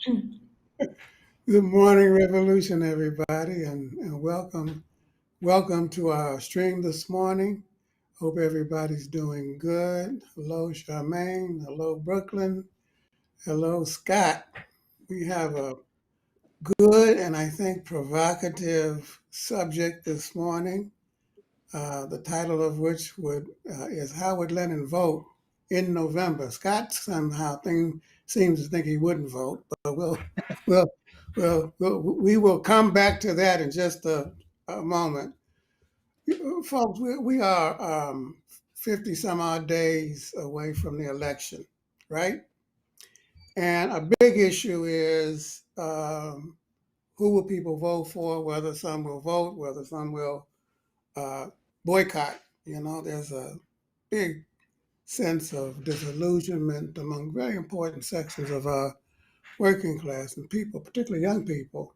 Good morning, Revolution, everybody, and welcome to our stream this morning. Hope everybody's doing good. Hello, Charmaine. Hello, Brooklyn. Hello, Scott. We have a good and I think provocative subject this morning. The title of which would is "How Would Lenin Vote in November?" Scott seems to think he wouldn't vote, but we'll, we will come back to that in just a moment. Folks, we are 50 some odd days away from the election, right? And a big issue is who will people vote for, whether some will vote, whether some will uh, boycott. There's a big sense of disillusionment among very important sections of our working class and people, particularly young people.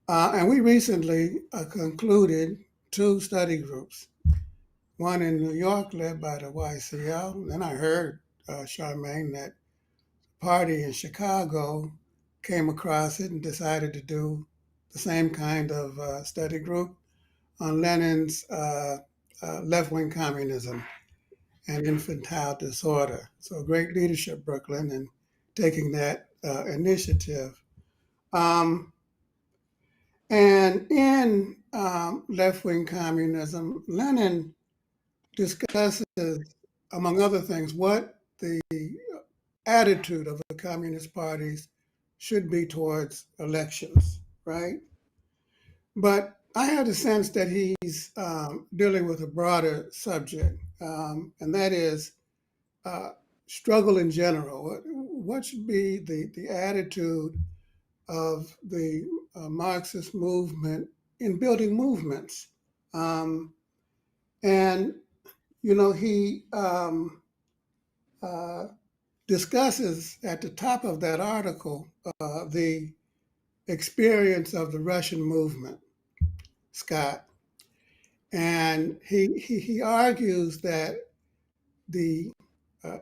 And we recently concluded two study groups, one in New York led by the YCL. Then I heard, Charmaine, that the party in Chicago came across it and decided to do the same kind of study group on Lenin's left wing communism and infantile disorder. So great leadership, Brooklyn, in taking that initiative. Um, and in left wing communism, Lenin discusses, among other things, what the attitude of the communist parties should be towards elections, right? But I have the sense that he's dealing with a broader subject, and that is uh, struggle in general. What should be the attitude of the Marxist movement in building movements? Um, and, he uh, discusses at the top of that article the experience of the Russian movement, Scott. And he argues that the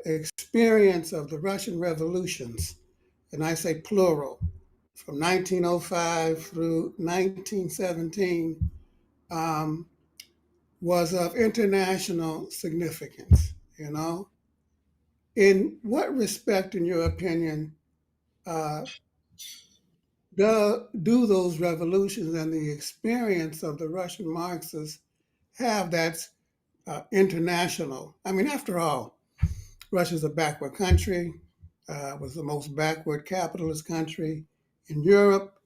experience of the Russian revolutions, and I say plural, from 1905 through 1917, um, was of international significance. In what respect, in your opinion, uh, do those revolutions and the experience of the Russian Marxists have that international? I mean, after all, Russia's a backward country, was the most backward capitalist country in Europe.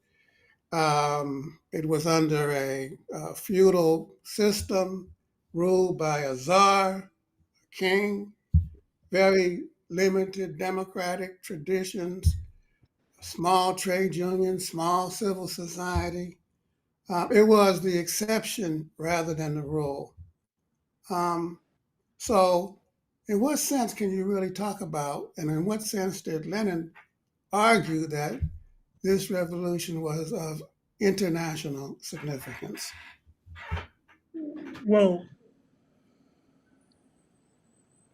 It was under a feudal system ruled by a czar, a king, very limited democratic traditions, small trade unions, small civil society. It was the exception rather than the rule. Um, so, in what sense can you really talk about, and in what sense did Lenin argue that this revolution was of international significance? Well,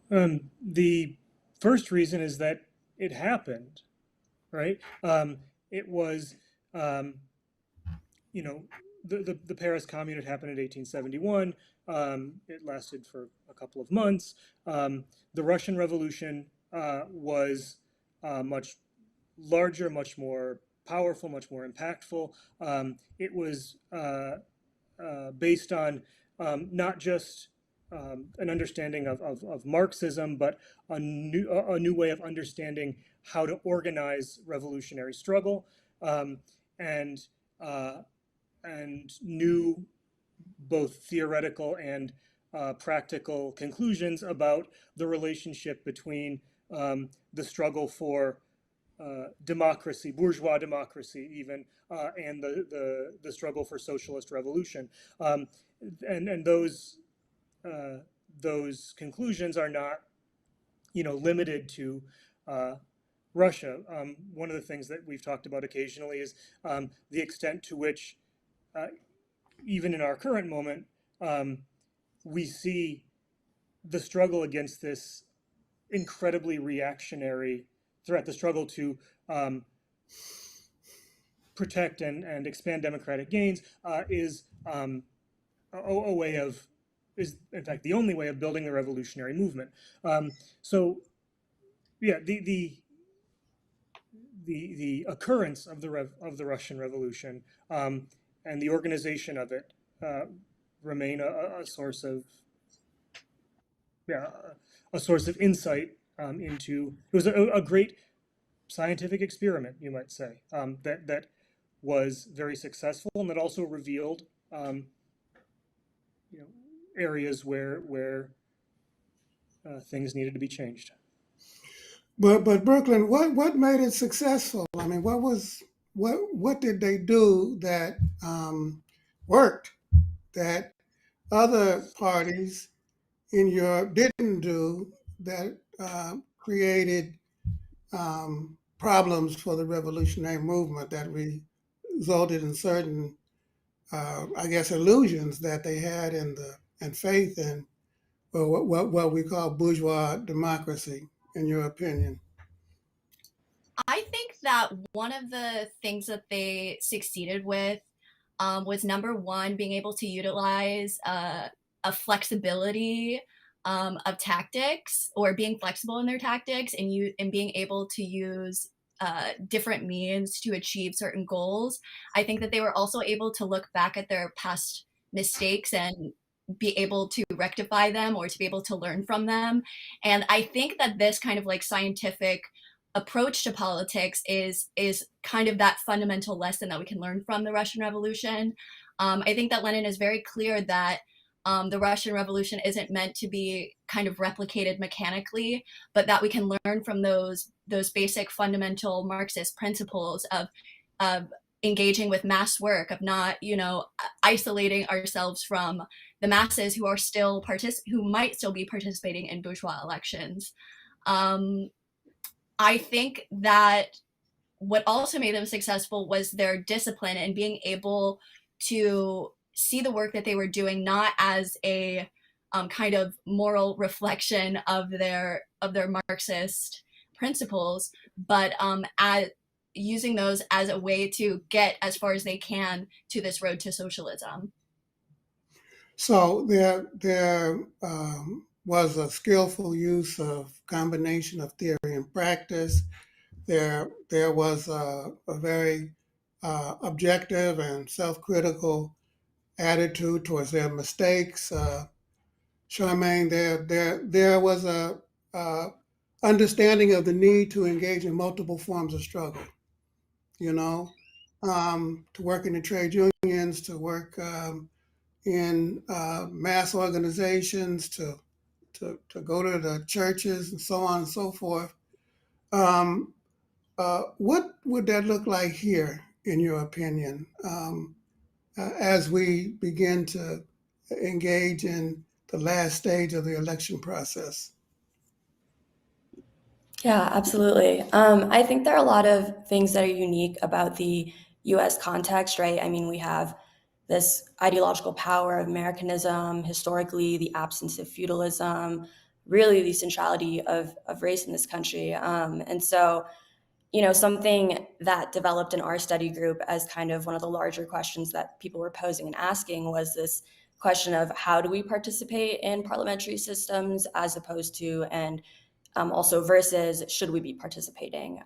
the first reason is that it happened, right? It was, um, you know, the Paris Commune had happened in 1871. It lasted for a couple of months. The Russian Revolution was much larger, much more powerful, much more impactful. It was based on not just an understanding of Marxism, but a new way of understanding how to organize revolutionary struggle, um, and uh, and new both theoretical and practical conclusions about the relationship between the struggle for democracy, bourgeois democracy, even, and the struggle for socialist revolution. Um, and uh, those conclusions are not, limited to uh, Russia. One of the things that we've talked about occasionally is the extent to which, uh, even in our current moment, um, we see the struggle against this incredibly reactionary threat, the struggle to um, protect and expand democratic gains is a way of is in fact the only way of building the revolutionary movement. So yeah, the occurrence of the Russian Revolution and the organization of it uh, remain a source of yeah, a source of insight into it was a great scientific experiment, you might say, that was very successful and that also revealed you know, areas where things needed to be changed. But Brooklyn, what made it successful? I mean, what did they do that worked that other parties in Europe didn't do that created problems for the revolutionary movement that resulted in certain, I guess, illusions that they had in the and faith in well, what we call bourgeois democracy, in your opinion? I think that one of the things that they succeeded with was number one, being able to utilize a flexibility of tactics, or being flexible in their tactics, and being able to use different means to achieve certain goals. I think that they were also able to look back at their past mistakes and be able to rectify them, or to be able to learn from them. And I think that this kind of like scientific approach to politics is kind of that fundamental lesson that we can learn from the Russian Revolution. I think that Lenin is very clear that the Russian Revolution isn't meant to be kind of replicated mechanically, but that we can learn from those basic fundamental Marxist principles of engaging with mass work, of not isolating ourselves from the masses who are still who might still be participating in bourgeois elections. Um, I think that what also made them successful was their discipline and being able to see the work that they were doing not as a kind of moral reflection of their Marxist principles, but as using those as a way to get as far as they can to this road to socialism. So there was a skillful use of combination of theory and practice. There was a very objective and self-critical attitude towards their mistakes. Charmaine, there was a understanding of the need to engage in multiple forms of struggle. You know, to work in the trade unions, to work in mass organizations, to go to the churches, and so on and so forth. Um, what would that look like here, in your opinion, as we begin to engage in the last stage of the election process? Yeah, absolutely. I think there are a lot of things that are unique about the US context, right? I mean, we have this ideological power of Americanism, historically, the absence of feudalism, really the centrality of race in this country. And so, something that developed in our study group as kind of one of the larger questions that people were posing and asking was this question of how do we participate in parliamentary systems as opposed to, and also versus should we be participating?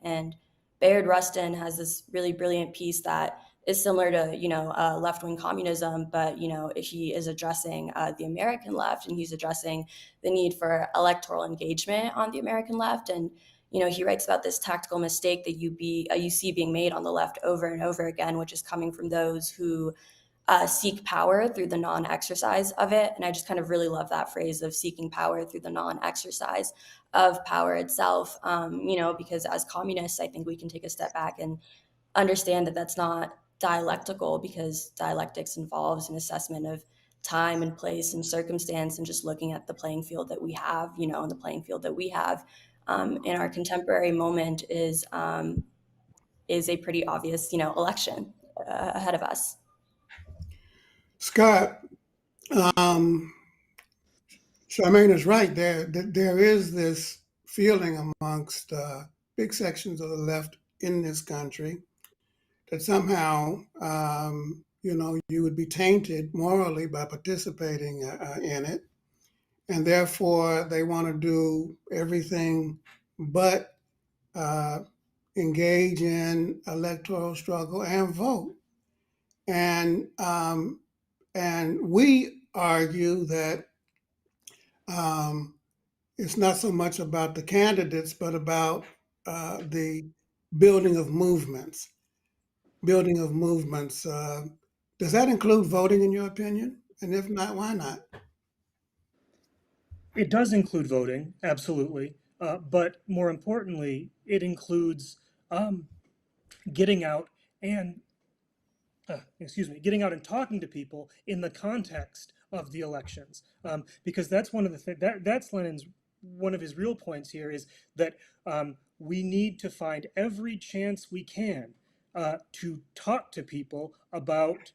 And Bayard Rustin has this really brilliant piece that is similar to left-wing communism, but he is addressing the American left, and he's addressing the need for electoral engagement on the American left. And he writes about this tactical mistake that you see being made on the left over and over again, which is coming from those who seek power through the non-exercise of it. And I just kind of really love that phrase of seeking power through the non-exercise of power itself, because as communists, I think we can take a step back and understand that that's not dialectical, because dialectics involves an assessment of time and place and circumstance, and just looking at the playing field that we have, and the playing field that we have in our contemporary moment is a pretty obvious, election ahead of us. Scott, um, Charmaine is right. There is this feeling amongst big sections of the left in this country, that somehow, you would be tainted morally by participating in it. And therefore, they want to do everything but uh, engage in electoral struggle and vote. And we argue that um, it's not so much about the candidates, but about the building of movements. Building of movements. Does that include voting, in your opinion? And if not, why not? It does include voting, absolutely. But more importantly, it includes getting out and getting out and talking to people in the context of the elections, because that's one of the things that's Lenin's one of his real points here is that we need to find every chance we can to talk to people about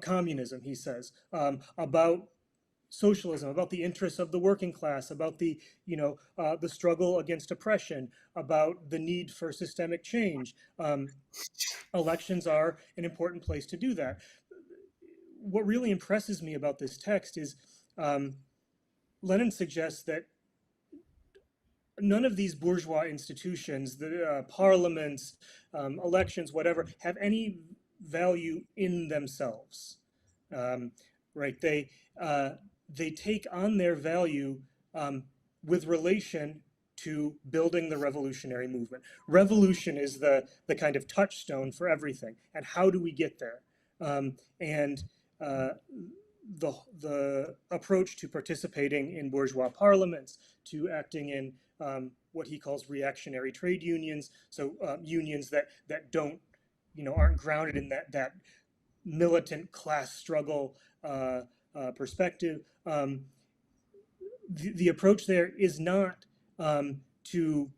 communism. He says about socialism, about the interests of the working class, about the struggle against oppression, about the need for systemic change. Elections are an important place to do that. What really impresses me about this text is Lenin suggests that none of these bourgeois institutions, the parliaments, elections, whatever, have any value in themselves. Um, right? They take on their value with relation to building the revolutionary movement. Revolution is the kind of touchstone for everything. And how do we get there? And the approach to participating in bourgeois parliaments, to acting in what he calls reactionary trade unions, so unions that don't, aren't grounded in that militant class struggle perspective. The approach there is not to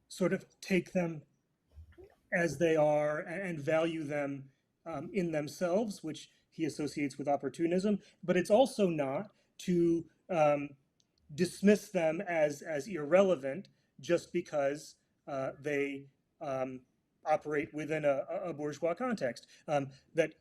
sort of take them as they are and value them in themselves, which he associates with opportunism, but it's also not to dismiss them as irrelevant just because they operate within a bourgeois context. That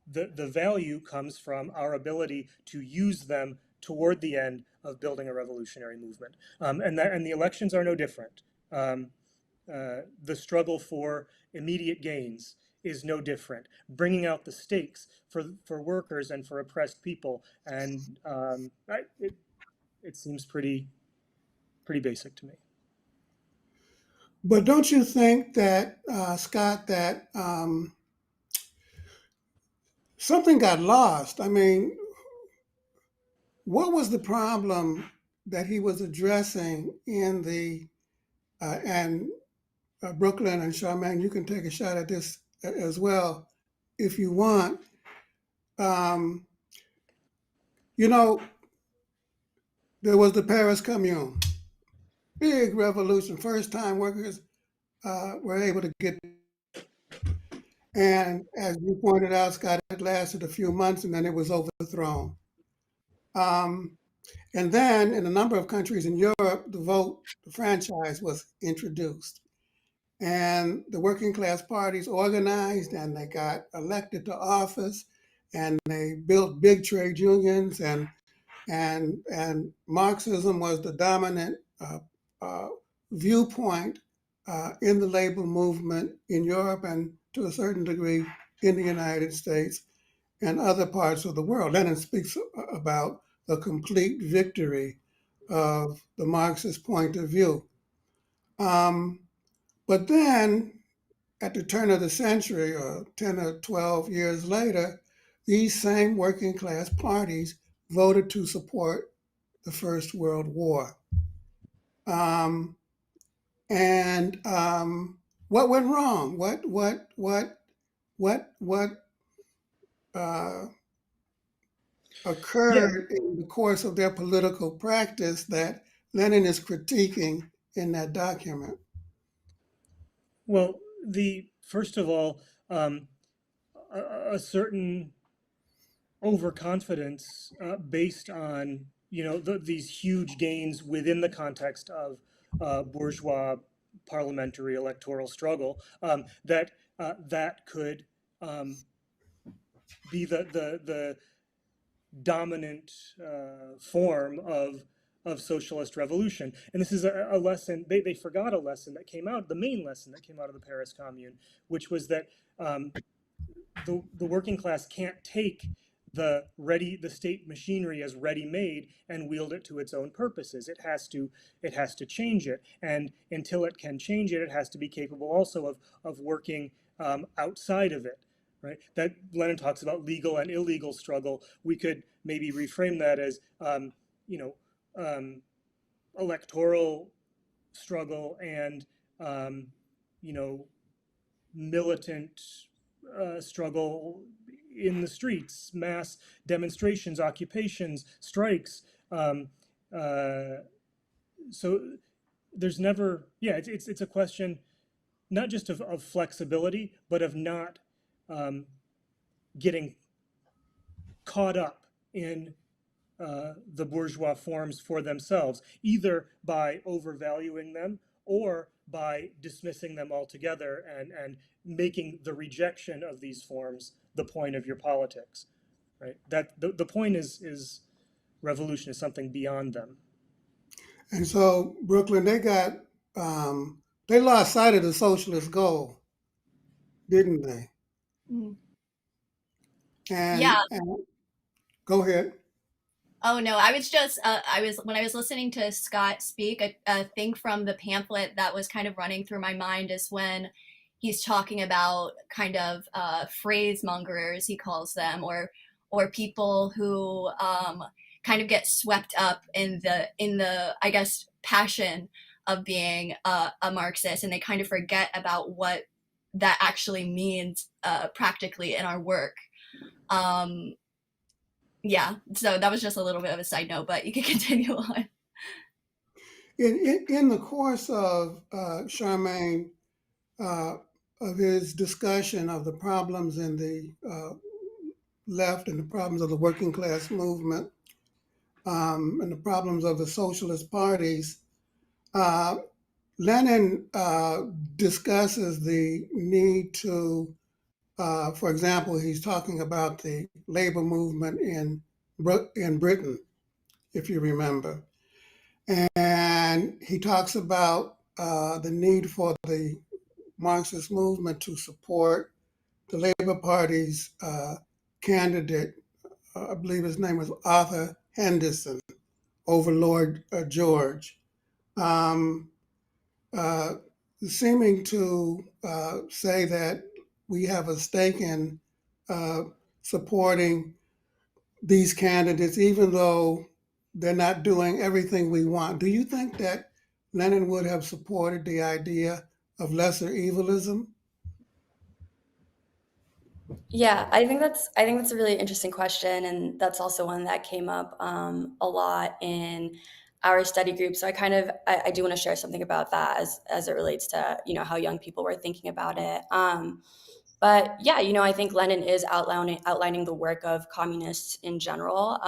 the value comes from our ability to use them toward the end of building a revolutionary movement, and the elections are no different. The struggle for immediate gains is no different. Bringing out the stakes for workers and for oppressed people, and it seems pretty basic to me. But don't you think that, Scott, that something got lost? I mean, what was the problem that he was addressing in the and Brooklyn and Charmaine, you can take a shot at this as well if you want. Um, you know, there was the Paris Commune, big revolution, first time workers were able to get, and as you pointed out, Scott, it lasted a few months and then it was overthrown. Um, and then in a number of countries in Europe, the franchise was introduced. And the working class parties organized and they got elected to office and they built big trade unions and Marxism was the dominant uh, viewpoint in the labor movement in Europe and to a certain degree in the United States and other parts of the world. Lenin speaks about the complete victory of the Marxist point of view. But then at the turn of the century, or 10 or 12 years later, these same working class parties voted to support the First World War. Um, and what went wrong? What uh, Yeah, occurred in the course of their political practice that Lenin is critiquing in that document? well, the first of all, a certain overconfidence based on these huge gains within the context bourgeois parliamentary electoral struggle, that could be the dominant form of socialist revolution. And this is a lesson, they forgot a lesson that came out, the main lesson that came out of the Paris Commune, which was that the working class can't take the state machinery as ready-made and wield it to its own purposes. It has to change it, and until it can change it, it has to be capable also of working outside of it. Right? That Lenin talks about legal and illegal struggle. We could maybe reframe that as electoral struggle and militant struggle in the streets, mass demonstrations, occupations, strikes. So there's never, it's a question not just of flexibility, but of not getting caught up in the bourgeois forms for themselves, either by overvaluing them or by dismissing them altogether and making the rejection of these forms the point of your politics. Right? That the point is revolution is something beyond them. And so Brooklyn, they lost sight of the socialist goal, didn't they? Mhm. And, Yeah. and go ahead. Oh no, I was just when I was listening to Scott speak, a thing from the pamphlet that was kind of running through my mind is when he's talking about kind of phrase mongers, he calls them, or people who kind of get swept up in the I guess passion of being a Marxist, and they kind of forget about what that actually means practically in our work. Yeah, so that was just a little bit of a side note, but you can continue on. In the course of Charmaine, of his discussion of the problems in the left and the problems of the working class movement and the problems of the socialist parties, Lenin discusses the need to, for example, he's talking about the labor movement in Britain, if you remember. And he talks about the need for the Marxist movement to support the Labor Party's candidate, I believe his name was Arthur Henderson, over Lord George, um, uh, seeming to say that we have a stake in supporting these candidates, even though they're not doing everything we want. Do you think that Lenin would have supported the idea of lesser evilism? Yeah, I think that's a really interesting question, and that's also one that came up a lot in our study group. So I do want to share something about that as it relates to how young people were thinking about it. But yeah, I think Lenin is outlining the work of communists in general.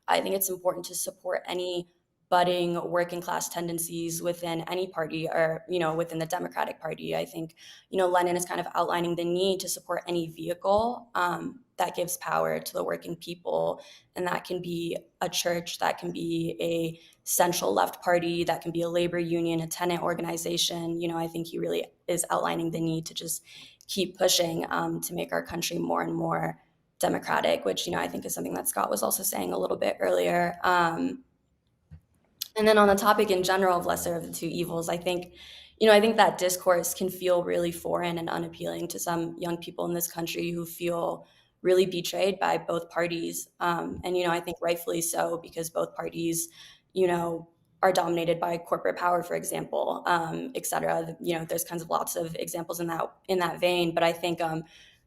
I think it's important to support any budding working class tendencies within any party, or within the Democratic Party. I think Lenin is kind of outlining the need to support any vehicle that gives power to the working people, and that can be a church, that can be a central left party, that can be a labor union, a tenant organization. I think he really is outlining the need to just keep pushing to make our country more and more democratic, which I think is something that Scott was also saying a little bit earlier. And then on the topic in general of lesser of the two evils, I think that discourse can feel really foreign and unappealing to some young people in this country who feel really betrayed by both parties. And I think rightfully so, because both parties, are dominated by corporate power, for example, et cetera. There's kinds of lots of examples in that vein. But I think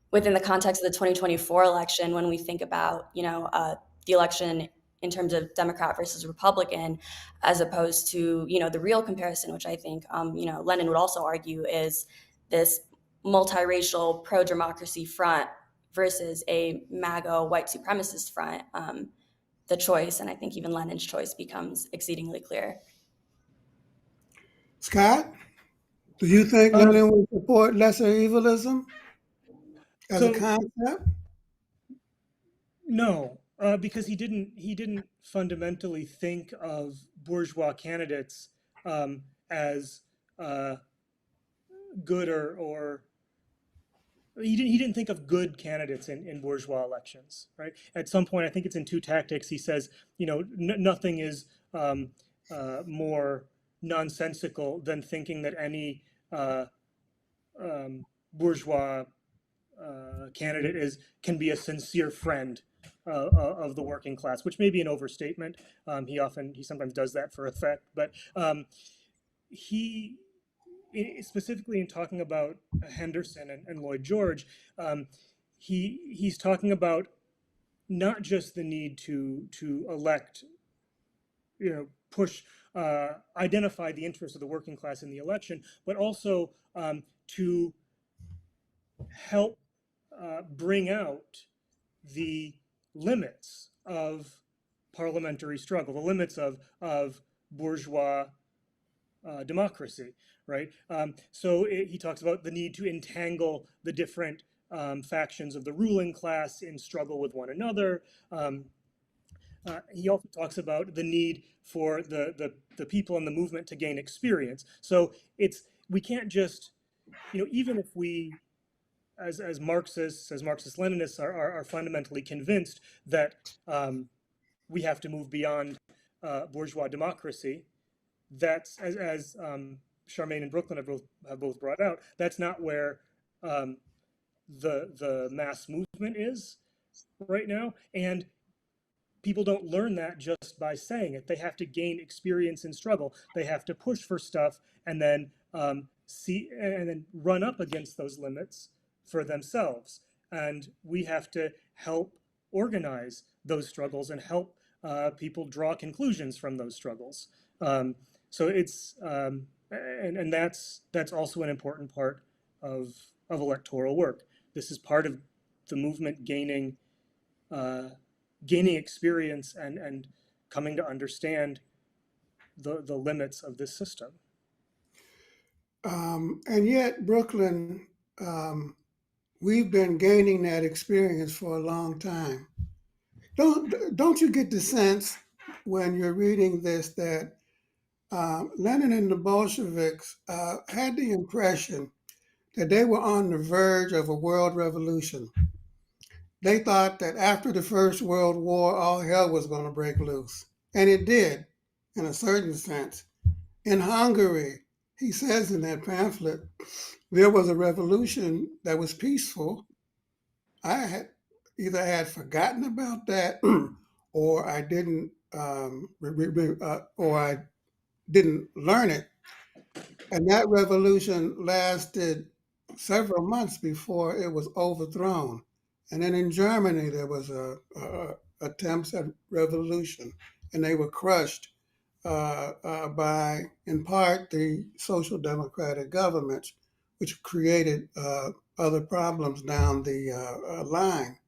within the context of the 2024 election, when we think about the election in terms of Democrat versus Republican, as opposed to the real comparison, which I think Lenin would also argue is this multiracial pro-democracy front versus a MAGA white supremacist front. The choice, and I think even Lenin's choice, becomes exceedingly clear. Scott, do you think Um, Lenin would support lesser evilism as a so concept? no, because he didn't fundamentally think of bourgeois candidates as uh, good or he didn't think of good candidates in bourgeois elections, right? At some point, I think it's in Two Tactics, he says, nothing is more nonsensical than thinking that any uh, bourgeois candidate can be a sincere friend of the working class, which may be an overstatement. He sometimes does that for effect, but he specifically in talking about Henderson and Lloyd George, um, he's talking about not just the need to elect, push, identify the interests of the working class in the election, but also to help bring out the limits of parliamentary struggle, the limits of bourgeois democracy, right? He talks about the need to entangle the different factions of the ruling class in struggle with one another. He also talks about the need for the people in the movement to gain experience. So we can't just, even if we, as Marxists, as Marxist Leninists, are fundamentally convinced that we have to move beyond bourgeois democracy. That's as Charmaine and Brooklyn have both brought out. That's not where um, the mass movement is right now, and people don't learn that just by saying it. They have to gain experience in struggle. They have to push for stuff and then see and then run up against those limits for themselves. And we have to help organize those struggles and help people draw conclusions from those struggles. So it's and that's also an important part of electoral work. This is part of the movement uh, gaining experience and coming to understand the limits of this system. And yet, Brooklyn, we've been gaining that experience for a long time. Don't you get the sense when you're reading this that Lenin and the Bolsheviks had the impression that they were on the verge of a world revolution? They thought that after the First World War, all hell was going to break loose. And it did, in a certain sense. In Hungary, he says in that pamphlet, there was a revolution that was peaceful. I had either forgotten about that, or I didn't, or I didn't learn it. And that revolution lasted several months before it was overthrown. And then in Germany, there was attempts at revolution, and they were crushed by, in part, the social democratic governments, which created other problems down the line.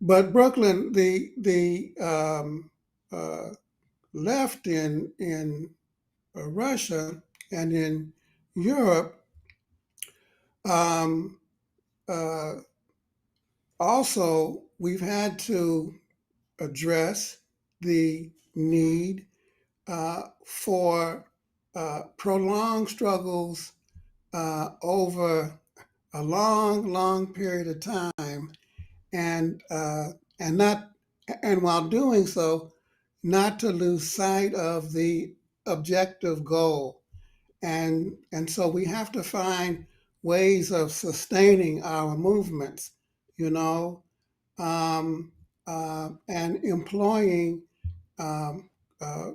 But Brooklyn, the left in Russia and in Europe um, uh, also we've had to address the need for prolonged struggles over a long period of time, and not, and while doing so, not to lose sight of the objective goal. And so we have to find ways of sustaining our movements, you know, and employing um, uh,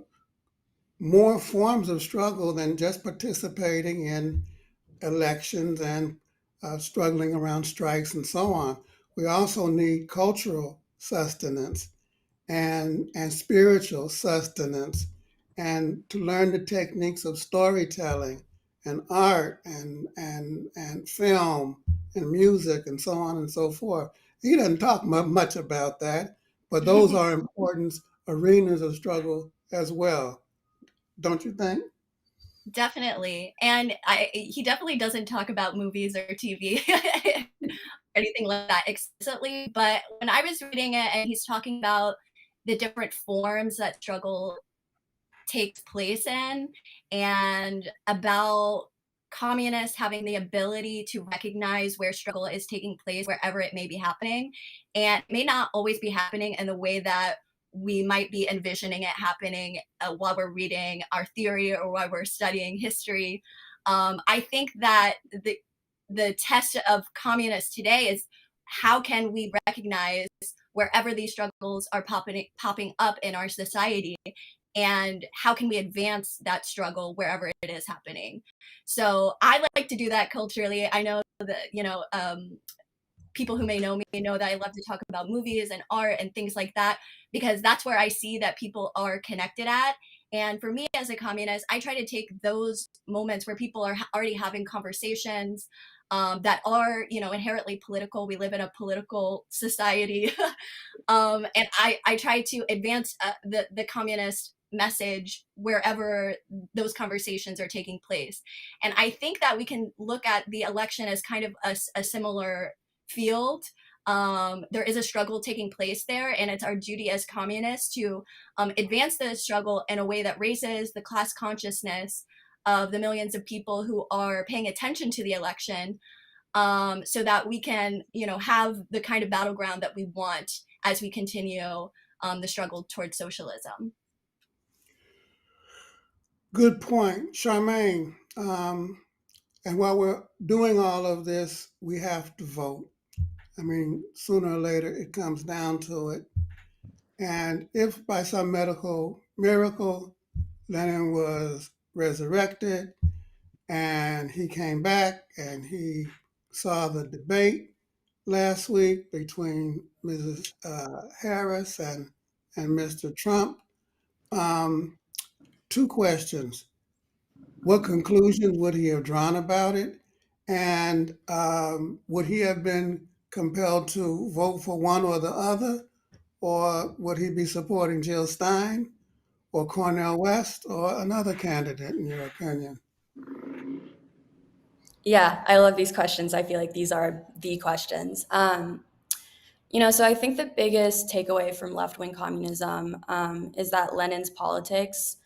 more forms of struggle than just participating in elections and struggling around strikes and so on. We also need cultural sustenance and spiritual sustenance, and to learn the techniques of storytelling and art and film and music and so on and so forth. He doesn't talk much about that, but those are important arenas of struggle as well. don't you think? Definitely. And he definitely doesn't talk about movies or TV or anything like that explicitly. But when I was reading it and he's talking about the different forms that struggle takes place in, and about communists having the ability to recognize where struggle is taking place wherever it may be happening, and it may not always be happening in the way that we might be envisioning it happening while we're reading our theory or while we're studying history. I think that the test of communists today is how can we recognize wherever these struggles are popping up in our society, and how can we advance that struggle wherever it is happening. So I like to do that culturally. I know that people who may know me know that I love to talk about movies and art and things like that, because that's where I see that people are connected at. And for me as a communist, I try to take those moments where people are already having conversations that are, inherently political. We live in a political society. And I try to advance the communist message wherever those conversations are taking place. And I think that we can look at the election as kind of a similar field. There is a struggle taking place there, and it's our duty as communists to advance the struggle in a way that raises the class consciousness of the millions of people who are paying attention to the election, so that we can, have the kind of battleground that we want as we continue the struggle towards socialism. Good point, Charmaine. And while we're doing all of this, we have to vote. I mean, sooner or later it comes down to it. And if by some medical miracle Lenin was resurrected and he came back and he saw the debate last week between Mrs. Harris and Mr. Trump, two questions. What conclusion would he have drawn about it? And would he have been compelled to vote for one or the other? Or would he be supporting Jill Stein or Cornel West or another candidate, in your opinion? Yeah, I love these questions. I feel like these are the questions. So I think the biggest takeaway from left-wing communism is that Lenin's politics,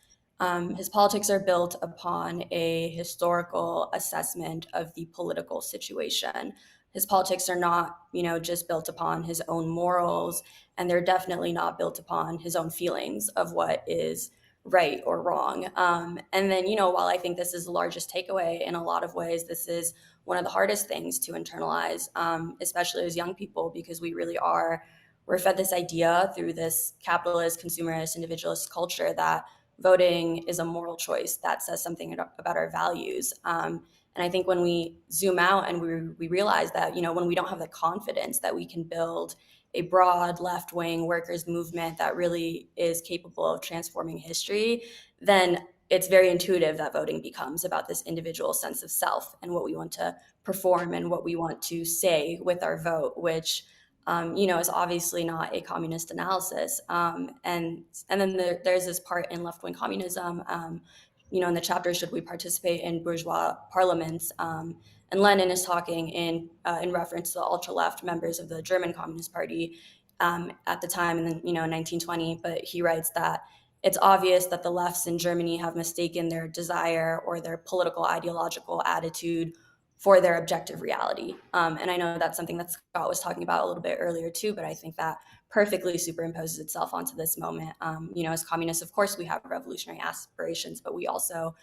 his politics are built upon a historical assessment of the political situation. His politics are not, just built upon his own morals, and they're definitely not built upon his own feelings of what is right or wrong. And then, while I think this is the largest takeaway, in a lot of ways, this is one of the hardest things to internalize, especially as young people, because we're fed this idea through this capitalist, consumerist, individualist culture that voting is a moral choice that says something about our values. And I think when we zoom out and we realize that, when we don't have the confidence that we can build a broad left-wing workers movement that really is capable of transforming history, then it's very intuitive that voting becomes about this individual sense of self and what we want to perform and what we want to say with our vote, which is obviously not a communist analysis. And then there's this part in left-wing communism, in the chapter "Should we participate in bourgeois parliaments?" And Lenin is talking in reference to the ultra-left members of the German Communist Party at the time, in 1920. But he writes that it's obvious that the lefts in Germany have mistaken their desire or their political ideological attitude for their objective reality. And I know that's something that Scott was talking about a little bit earlier too, but I think that perfectly superimposes itself onto this moment. As communists, of course, we have revolutionary aspirations, but we also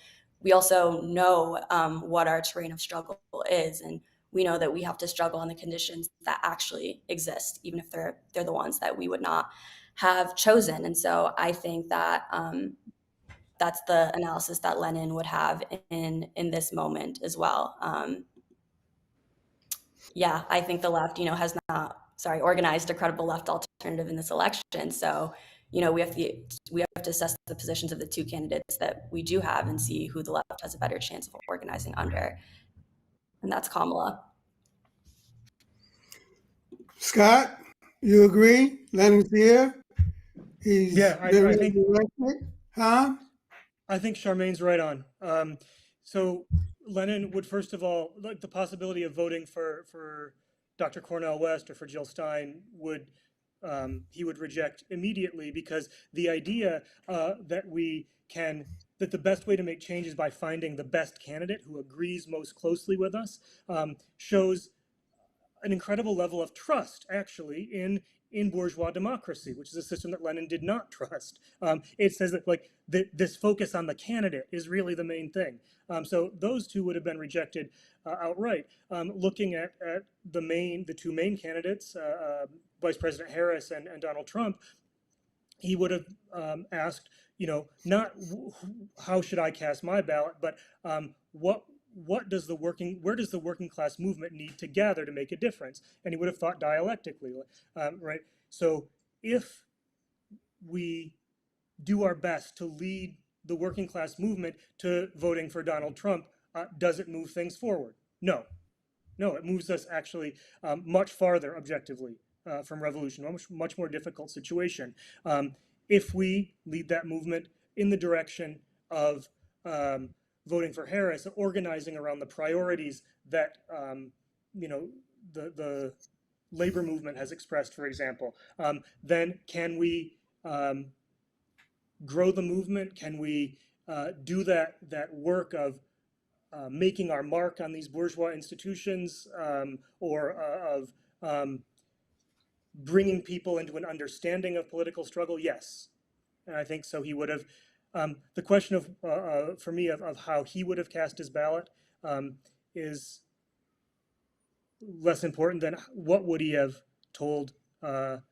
know what our terrain of struggle is, and we know that we have to struggle on the conditions that actually exist, even if they're the ones that we would not have chosen. And so I think that that's the analysis that Lenin would have in this moment as well. I think the left, has not organized a credible left alternative in this election. So, we have to assess the positions of the two candidates that we do have and see who the left has a better chance of organizing under, and that's Kamala. Scott, you agree? Lenin's here. He's Yeah, been I think reelected. Huh? I think Charmaine's right on. So Lenin would first of all, like the possibility of voting for Dr. Cornel West or for Jill Stein would he would reject immediately, because the idea that the best way to make change is by finding the best candidate who agrees most closely with us shows an incredible level of trust, actually, in bourgeois democracy, which is a system that Lenin did not trust. It says that this focus on the candidate is really the main thing. So those two would have been rejected outright. Looking at the two main candidates, Vice President Harris and Donald Trump, he would have asked, not how should I cast my ballot, but where does the working class movement need to gather to make a difference? And he would have thought dialectically, right? So if we do our best to lead the working class movement to voting for Donald Trump, does it move things forward? No. No, it moves us actually much farther objectively from revolution, much more difficult situation. If we lead that movement in the direction of voting for Harris, organizing around the priorities that the labor movement has expressed, for example, then can we grow the movement? Can we do that work of making our mark on these bourgeois institutions, or of bringing people into an understanding of political struggle? Yes, and I think so. He would have. The question of for me of how he would have cast his ballot is less important than what would he have told. What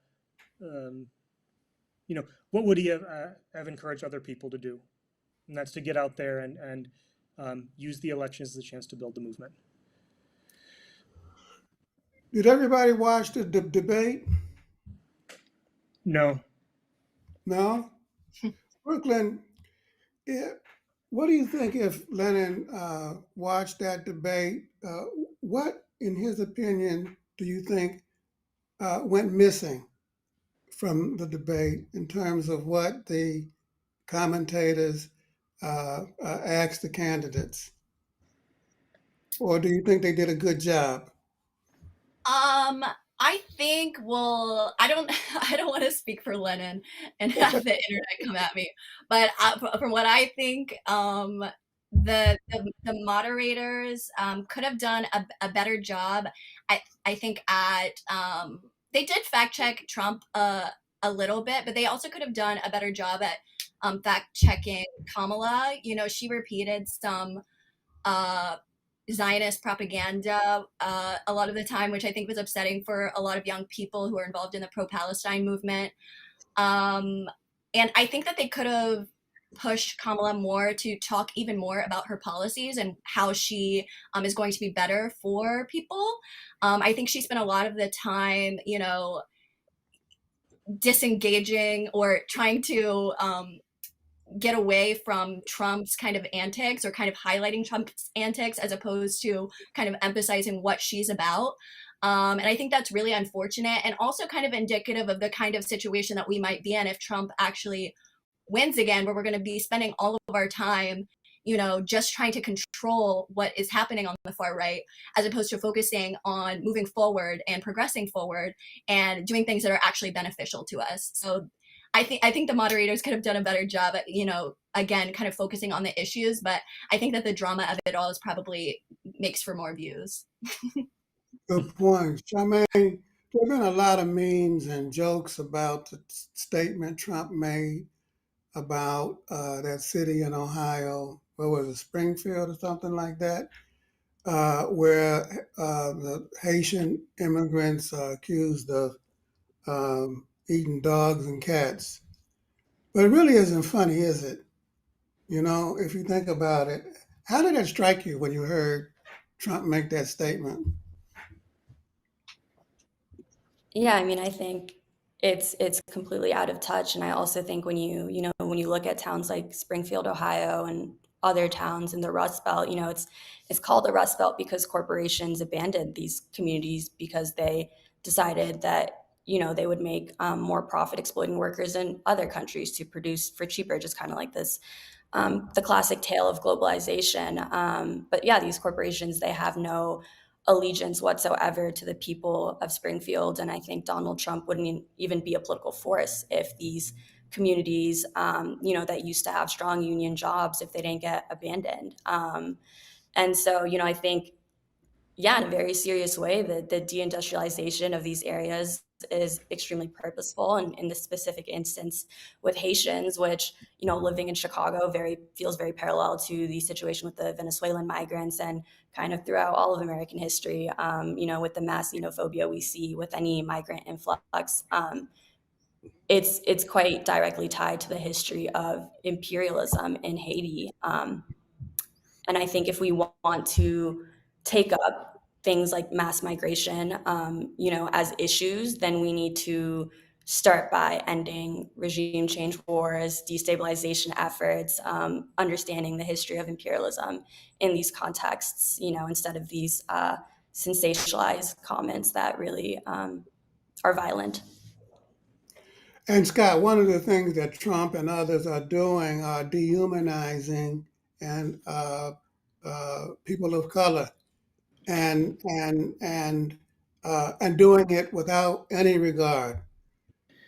would he have encouraged other people to do, and that's to get out there and use the elections as a chance to build the movement. Did everybody watch the debate? No. No? Brooklyn, what do you think if Lenin watched that debate? What, in his opinion, do you think went missing from the debate in terms of what the commentators asked the candidates? Or do you think they did a good job? I think, well, I don't I don't want to speak for Lenin and have the internet come at me, but from what I think, the moderators could have done a better job. I think at they did fact check Trump a little bit, but they also could have done a better job at fact checking Kamala. She repeated some Zionist propaganda a lot of the time, which I think was upsetting for a lot of young people who are involved in the pro-Palestine movement. And I think that they could have pushed Kamala more to talk even more about her policies and how she is going to be better for people. I think she spent a lot of the time, disengaging or trying to get away from Trump's kind of antics, or kind of highlighting Trump's antics as opposed to kind of emphasizing what she's about. And I think that's really unfortunate, and also kind of indicative of the kind of situation that we might be in if Trump actually wins again, where we're going to be spending all of our time, just trying to control what is happening on the far right, as opposed to focusing on moving forward and progressing forward and doing things that are actually beneficial to us. So I think the moderators could have done a better job at, again, kind of focusing on the issues, but I think that the drama of it all is probably makes for more views. Good point. Charmaine, there have been a lot of memes and jokes about the statement Trump made about that city in Ohio, what was it, Springfield or something like that, where the Haitian immigrants are accused of eating dogs and cats. But it really isn't funny, is it? If you think about it, how did it strike you when you heard Trump make that statement? Yeah, I mean, I think it's completely out of touch, and I also think when you look at towns like Springfield, Ohio, and other towns in the Rust Belt, it's called the Rust Belt because corporations abandoned these communities because they decided that they would make more profit exploiting workers in other countries to produce for cheaper, just kind of like this the classic tale of globalization. But yeah, these corporations, they have no allegiance whatsoever to the people of Springfield. And I think Donald Trump wouldn't even be a political force if these communities, that used to have strong union jobs, if they didn't get abandoned. And so, I think, yeah, in a very serious way, the deindustrialization of these areas is extremely purposeful. And in this specific instance with Haitians, which, living in Chicago feels very parallel to the situation with the Venezuelan migrants and kind of throughout all of American history, with the mass xenophobia we see with any migrant influx. It's quite directly tied to the history of imperialism in Haiti. And I think if we want to take up things like mass migration, as issues, then we need to start by ending regime change wars, destabilization efforts, understanding the history of imperialism in these contexts, instead of these sensationalized comments that really are violent. And Scott, one of the things that Trump and others are doing are dehumanizing and people of color, and doing it without any regard,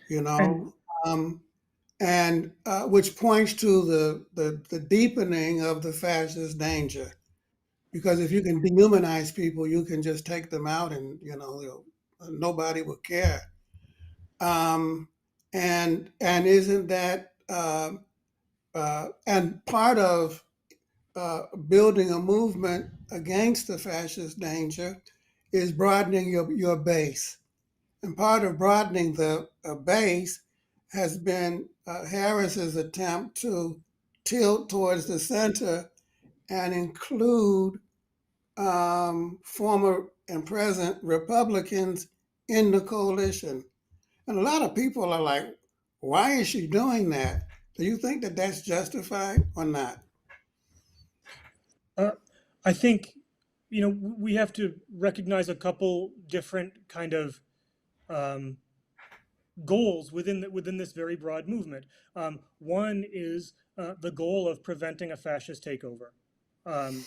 you And know, and which points to the deepening of the fascist danger. Because if you can dehumanize people, you can just take them out, and nobody will care. Um, and isn't that and part of building a movement against the fascist danger is broadening your base. And part of broadening the base has been Harris's attempt to tilt towards the center and include former and present Republicans in the coalition. And a lot of people are like, why is she doing that? Do you think that that's justified or not? I think, we have to recognize a couple different kind of um, goals within this very broad movement. One is the goal of preventing a fascist takeover, um,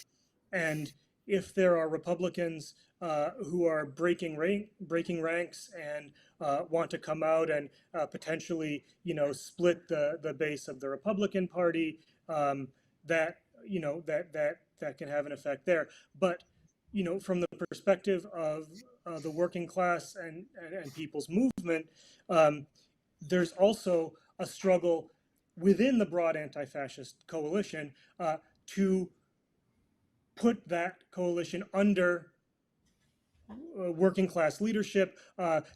and if there are Republicans who are breaking ranks and want to come out and potentially, split the base of the Republican Party, that that can have an effect there. But from the perspective of the working class and people's movement, um, there's also a struggle within the broad anti-fascist coalition to put that coalition under working class leadership,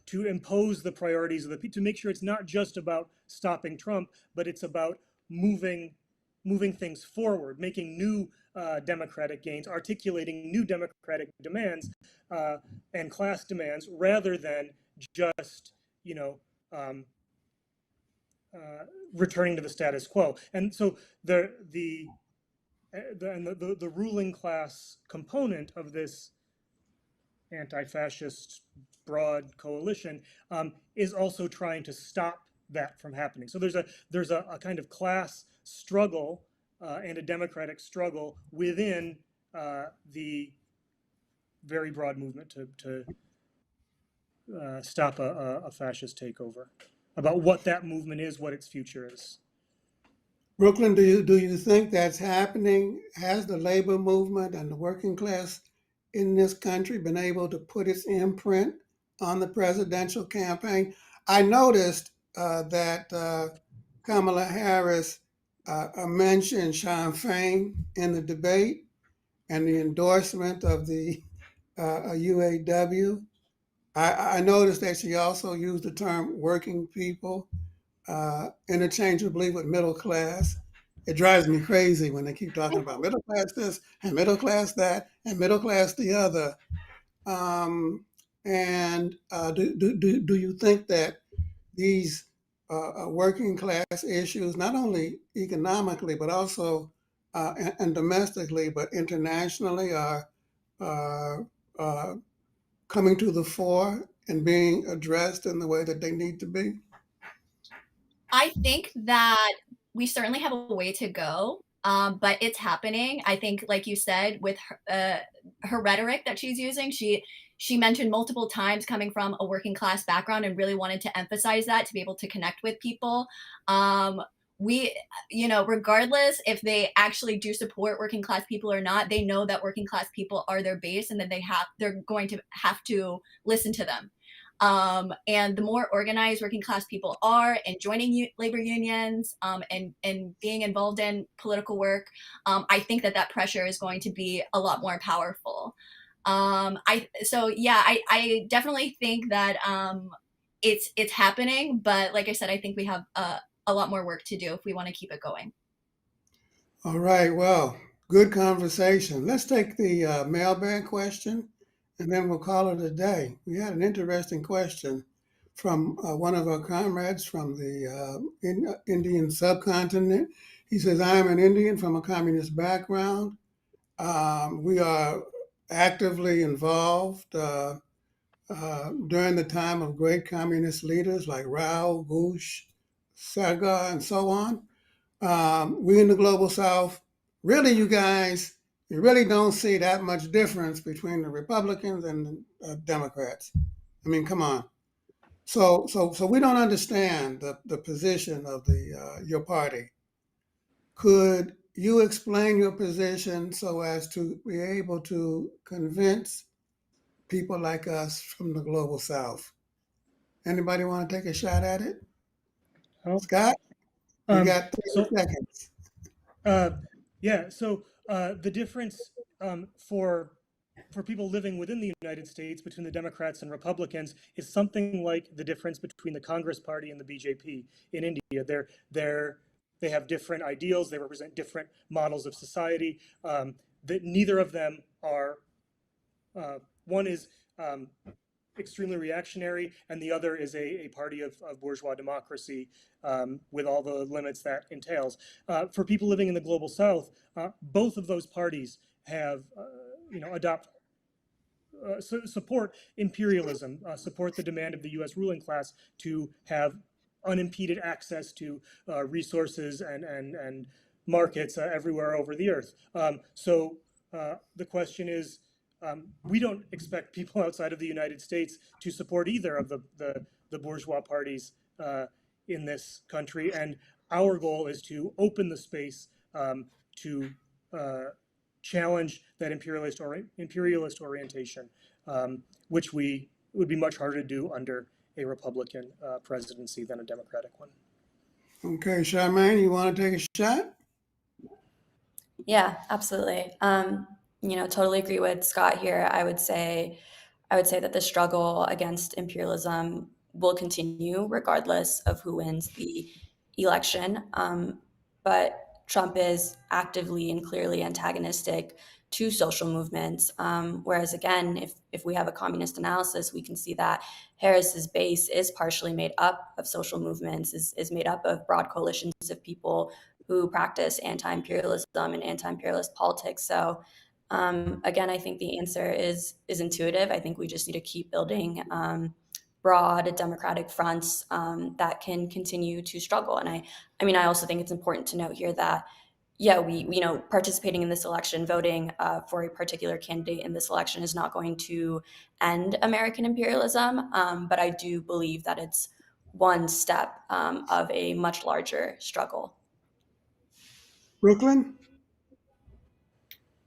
to impose the priorities of the people, to make sure it's not just about stopping Trump, but it's about moving things forward, making new democratic gains, articulating new democratic demands and class demands, rather than just um, returning to the status quo. And so the ruling class component of this anti-fascist broad coalition is also trying to stop that from happening. So there's a kind of class struggle and a democratic struggle within the very broad movement to stop a fascist takeover. About what that movement is, what its future is. Brooklyn, do you think that's happening? Has the labor movement and the working class in this country been able to put its imprint on the presidential campaign? I noticed that Kamala Harris mentioned Sinn Féin in the debate and the endorsement of the UAW. I noticed that she also used the term working people interchangeably with middle class. It drives me crazy when they keep talking about middle class this and middle class that and middle class the other. Um, and do you think that these working class issues, not only economically, but also and domestically, but internationally, are uh, uh, coming to the fore and being addressed in the way that they need to be? I think that we certainly have a way to go but it's happening. I think, like you said, with her rhetoric that she's using, she mentioned multiple times coming from a working class background and really wanted to emphasize that to be able to connect with people. We, regardless if they actually do support working class people or not, they know that working class people are their base and that they're going to have to listen to them. And the more organized working class people are and joining labor unions, and being involved in political work, I think that pressure is going to be a lot more powerful. I definitely think that it's happening, but like I said, I think we have a lot more work to do if we want to keep it going. All right, well, good conversation. Let's take the mailbag question, and then we'll call it a day. We had an interesting question from one of our comrades from the Indian subcontinent. He says, I am an Indian from a communist background. We are actively involved during the time of great communist leaders like Rao, Ghosh, Sagar, and so on. We in the global South, really, you guys, you really don't see that much difference between the Republicans and the Democrats. I mean, come on. So we don't understand the position of your party. Could you explain your position so as to be able to convince people like us from the global South? Anybody want to take a shot at it? Oh, Scott, you got 30 so seconds. yeah, so the difference for people living within the United States between the Democrats and Republicans is something like the difference between the Congress Party and the BJP in India. They have different ideals. They represent different models of society. That neither of them are. One is extremely reactionary, and the other is a party of bourgeois democracy, with all the limits that entails. For people living in the global South, both of those parties have, adopt support imperialism, support the demand of the U.S. ruling class to have unimpeded access to resources and markets everywhere over the earth. So the question is, we don't expect people outside of the United States to support either of the bourgeois parties in this country, and our goal is to open the space to challenge that imperialist orientation, which would be much harder to do under a Republican presidency than a Democratic one. Okay, Charmaine, you want to take a shot? Yeah, absolutely. Totally agree with Scott here. I would say that the struggle against imperialism will continue regardless of who wins the election. But Trump is actively and clearly antagonistic to social movements. Whereas again, if we have a communist analysis, we can see that Harris's base is partially made up of social movements, is made up of broad coalitions of people who practice anti-imperialism and anti-imperialist politics. So again, I think the answer is intuitive. I think we just need to keep building broad democratic fronts that can continue to struggle. And I also think it's important to note here that we participating in this election, voting for a particular candidate in this election is not going to end American imperialism. But I do believe that it's one step of a much larger struggle. Brooklyn?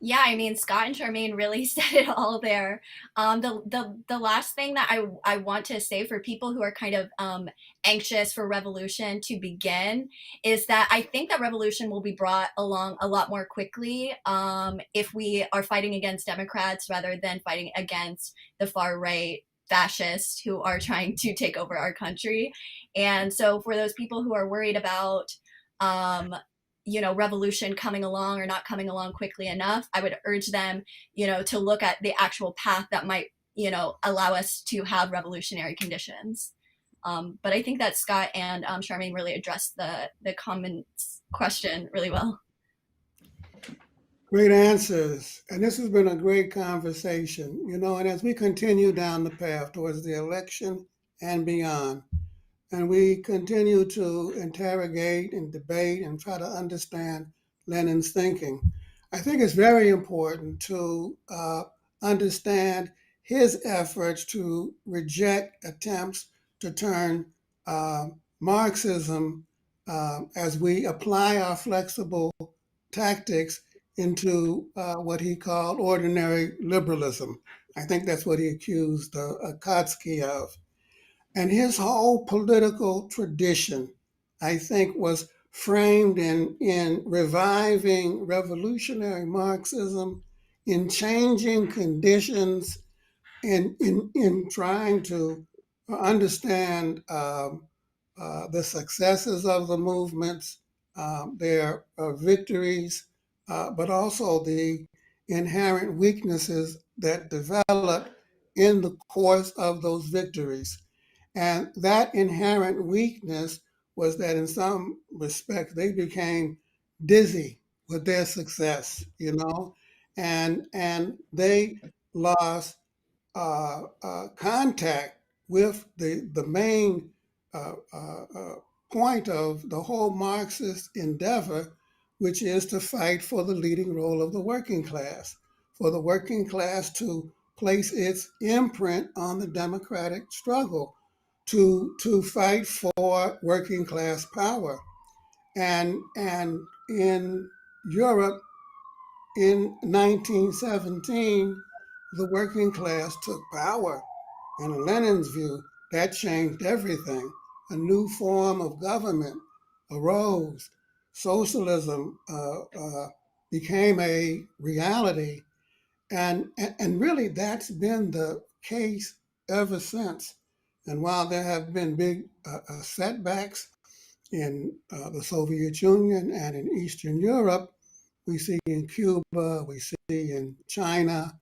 Yeah, I mean, Scott and Charmaine really said it all there. The last thing that I want to say for people who are kind of anxious for revolution to begin is that I think that revolution will be brought along a lot more quickly if we are fighting against Democrats rather than fighting against the far right fascists who are trying to take over our country. And so for those people who are worried about revolution coming along or not coming along quickly enough, I would urge them, to look at the actual path that might, allow us to have revolutionary conditions. But I think that Scott and Charmaine really addressed the comments question really well. Great answers. And this has been a great conversation, and as we continue down the path towards the election and beyond, and we continue to interrogate and debate and try to understand Lenin's thinking. I think it's very important to understand his efforts to reject attempts to turn Marxism, as we apply our flexible tactics, into what he called ordinary liberalism. I think that's what he accused Kautsky of. And his whole political tradition, I think, was framed in reviving revolutionary Marxism, in changing conditions, in trying to understand the successes of the movements, their victories, but also the inherent weaknesses that develop in the course of those victories. And that inherent weakness was that in some respects they became dizzy with their success, and they lost contact with the main uh, uh, uh, point of the whole Marxist endeavor, which is to fight for the leading role of the working class, for the working class to place its imprint on the democratic struggle, to fight for working class power. And in Europe, in 1917, the working class took power. And in Lenin's view, that changed everything. A new form of government arose. Socialism became a reality. And really, that's been the case ever since. And while there have been big setbacks in the Soviet Union and in Eastern Europe, we see in Cuba, we see in China,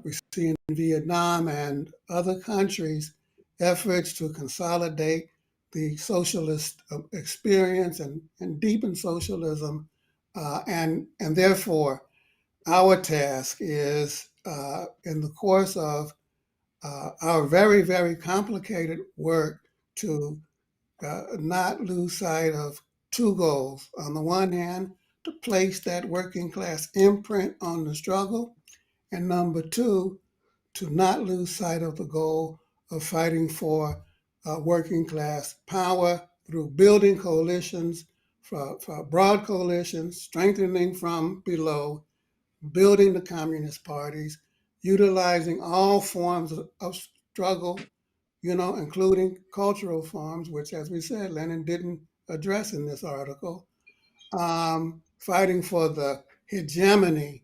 we see in Vietnam and other countries efforts to consolidate the socialist experience and deepen socialism. And therefore, our task is, in the course of our very, very complicated work, to not lose sight of two goals. On the one hand, to place that working class imprint on the struggle, and number two, to not lose sight of the goal of fighting for working class power through building coalitions, for broad coalitions, strengthening from below, building the communist parties, utilizing all forms of struggle, including cultural forms, which, as we said, Lenin didn't address in this article, fighting for the hegemony,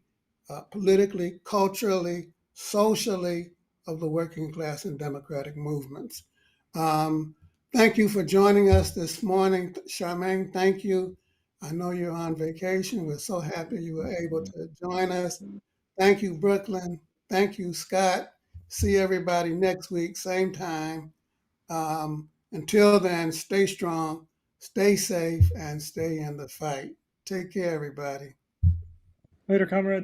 politically, culturally, socially, of the working class and democratic movements. Thank you for joining us this morning. Charmaine, thank you. I know you're on vacation. We're so happy you were able to join us. Thank you, Brooklyn. Thank you, Scott. See everybody next week, same time. Until then, stay strong, stay safe, and stay in the fight. Take care, everybody. Later, comrades.